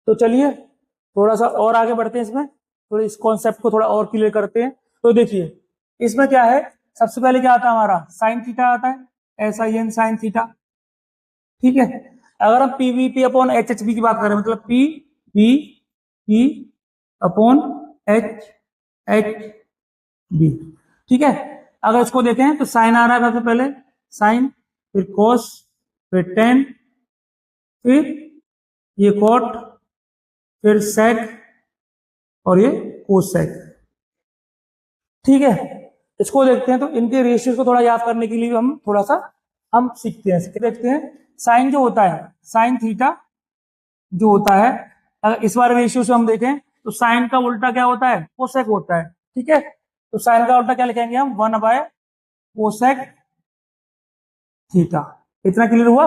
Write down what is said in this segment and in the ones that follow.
तो चलिए थोड़ा सा और आगे बढ़ते हैं, इसमें थोड़ा इस कॉन्सेप्ट को थोड़ा और क्लियर करते हैं। तो देखिए इसमें क्या है, सबसे पहले क्या आता है हमारा साइन थीटा आता है, SIN साइन थीटा। ठीक है, अगर हम PVP अपॉन HHB की बात करें, मतलब PVP अपॉन HHB, ठीक है। अगर इसको देखें तो साइन आ रहा है सबसे पहले, साइन, फिर कोस, फिर टेन, फिर ये कॉट, फिर सेक, और ये कोसेक। ठीक है, इसको देखते हैं। तो इनके रेशियोज को थोड़ा याद करने के लिए हम थोड़ा सा हम सीखते हैं, देखते हैं। साइन जो होता है, साइन थीटा जो होता है, अगर इस बार रेशियो से हम देखें तो साइन का उल्टा क्या होता है, कोसेक होता है। ठीक है, तो साइन का उल्टा क्या लिखेंगे हम, 1/कोसेक थीटा। इतना क्लियर हुआ?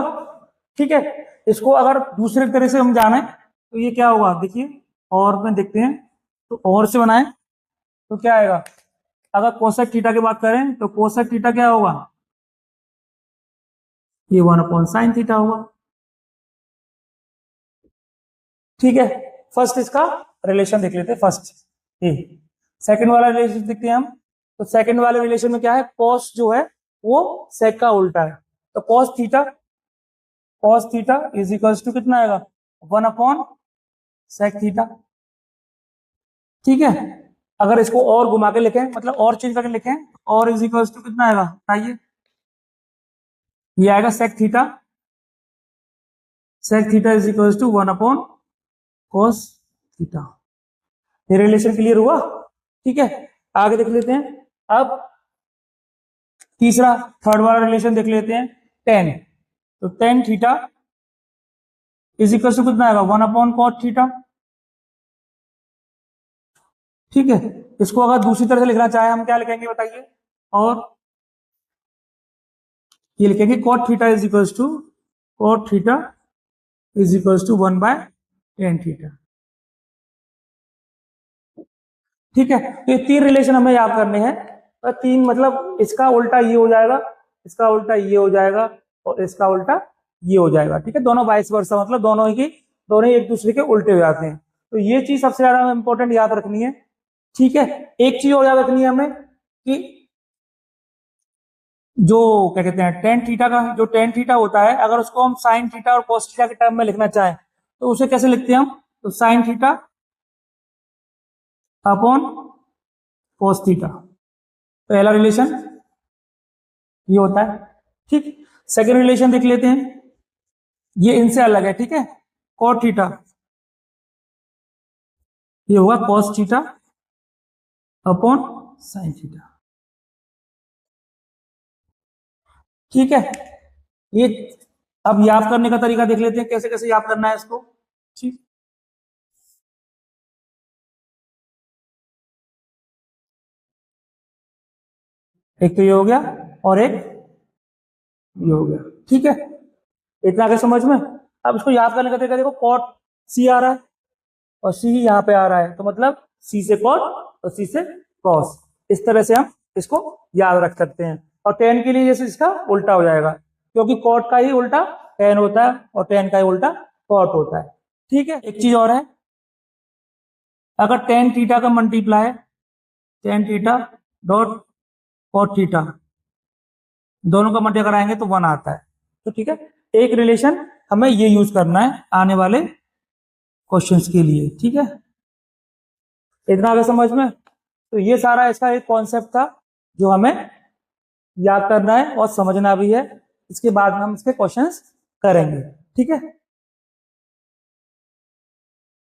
ठीक है, इसको अगर दूसरे तरह से हम जाने तो ये क्या होगा, देखिए और में देखते हैं। तो और से बनाए तो क्या आएगा, अगर कोसेक थीटा की बात करें तो कोसेक थीटा क्या होगा, ये 1/साइन थीटा होगा। ठीक है, फर्स्ट इसका रिलेशन देख लेते हैं, फर्स्ट ये। सेकंड वाला रिलेशन देखते हैं हम। तो सेकंड वाले रिलेशन में क्या है, कॉस जो है वो सेक का उल्टा है। तो cos theta is equals to कितना आएगा, 1/सेक थीटा। ठीक है, अगर इसको और घुमा के लिखें, मतलब और चेंज करके लिखें, और इज इक्वल्स टू कितना आएगा बताइए, ये आएगा sec theta. Sec theta is equals to 1/कॉस थीटा। ये रिलेशन क्लियर हुआ? ठीक है, आगे देख लेते हैं। अब तीसरा, थर्ड वाला रिलेशन देख लेते हैं, टेन। तो tan theta is equal to कितना आएगा, 1/कॉट थीटा। ठीक है, इसको अगर दूसरी तरह से लिखना चाहे हम क्या लिखेंगे बताइए, और ये लिखेंगे cot theta is equal to, cot theta is equal to 1/tan theta. ठीक है, तो ये तीन रिलेशन हमें याद करने हैं। और तीन मतलब इसका उल्टा ये हो जाएगा, इसका उल्टा ये हो जाएगा, और इसका उल्टा ये हो जाएगा। ठीक है, दोनों वाइस वर्सा, मतलब दोनों ही एक दूसरे के उल्टे हो जाते हैं। तो ये चीज सबसे ज्यादा इंपॉर्टेंट याद रखनी है। ठीक है, एक चीज और याद रखनी है हमें कि जो क्या कहते हैं टेन थीटा का, जो टेन थीटा होता है, अगर उसको हम साइन थीटा और कॉस थीटा के टर्म में लिखना चाहें तो उसे कैसे लिखते हैं हम, तो sine theta upon cos theta, पहला रिलेशन ये होता है। ठीक, सेकंड रिलेशन देख लेते हैं, ये इनसे अलग है। ठीक है, कॉट थीटा ये होगा cos theta upon sine theta. ठीक है, ये अब याद करने का तरीका देख लेते हैं, कैसे कैसे याद करना है इसको। ठीक, एक तो ये हो गया और एक ये हो गया। ठीक है, इतना आगे समझ में। अब इसको याद करने का तरीका देखो, कॉट सी आ रहा है और सी ही यहाँ पे आ रहा है, तो मतलब सी से कॉट और सी से कॉस, इस तरह से हम इसको याद रख सकते हैं। और टेन के लिए जैसे इसका उल्टा हो जाएगा, क्योंकि कॉट का ही उल्टा टेन होता है और टेन का ही उल्टा कॉट होता है। ठीक है, एक चीज और है, अगर टेन थीटा का multiply tan theta dot cot theta, दोनों का मल्टीप्लाई कराएंगे तो 1 आता है। तो ठीक है, एक रिलेशन हमें ये यूज करना है आने वाले क्वेश्चंस के लिए। ठीक है, इतना आगे समझ में। तो ये सारा इसका एक कॉन्सेप्ट था जो हमें याद करना है और समझना भी है। इसके बाद में हम इसके क्वेश्चंस करेंगे। ठीक है।